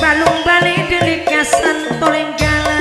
Balung balik delik yasan toleng jalan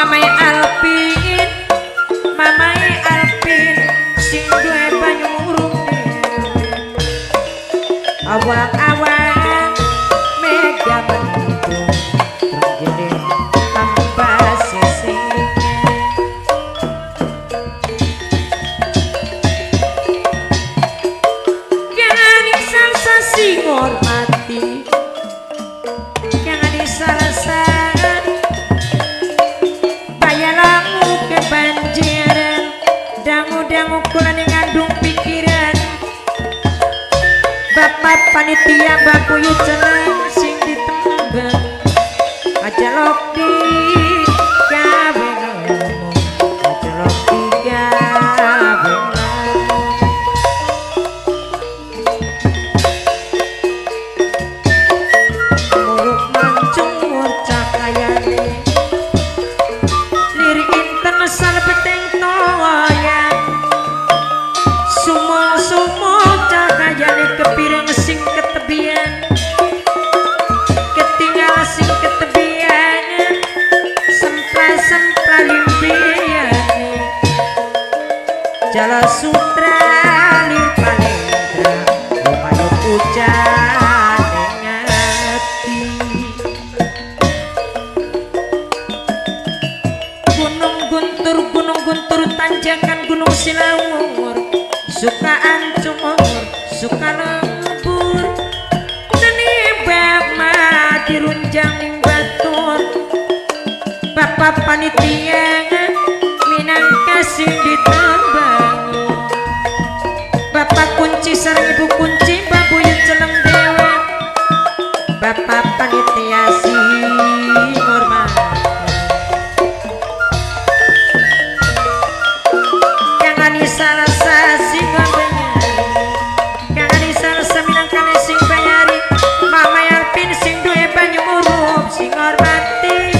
Mamai Alpin, Mamai Alpin, sing duwe banyu urung dhewe. Awak-awak mega bentuk gede tanpa sisik. Jangan sensasi ngormati, jangan disalasan. Bayalamu ke banjiran, dangu-dangu kula ngandung pikiran. Bapak panitia bakuyu celeng sing ditembang aja lokdi gawe ngomong aja lokdi gawe muruk mancung murcak kayane lirik internasal beteng toya sumul-sumul cakayane kepireng sing ketebian ketinggal sing ketebian sempra-sempra limpian jala sutra lir palendra lumayu pujan ngati gunung guntur tanjakan gunung Sinawur suka ancur suka lembur tenibab mati runjang ning batur bapak panitia minangka sing ditembang bapak kunci sareng ibu kunci babuyut celeng dewa bapak panitia sing hormat jangan disalahsa sing bayari jangan disalahsa minangkane sing bayari Mamai Alpin sing duwe banyu murup sing hormati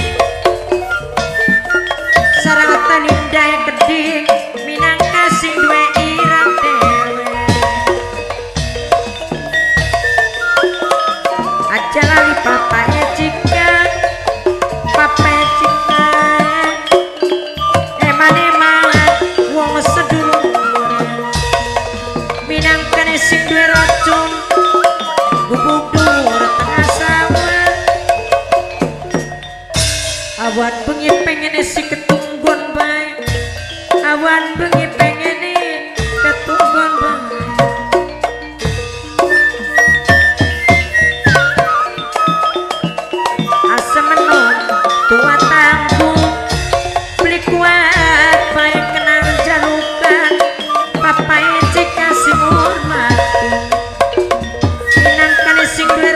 sareng tanindae keding minangka sing duwe irang dewe aja lali papanya jika wong sedulur minangkane sing duwe racun gubuk dhuwur tengah sawah awan bengi pengene si ketunggon bae awan bengi pengene ketunggon bae asem menon tua tanggung beli kuat baik kenang jalukan papai jika sing hormati minangkane sing duwe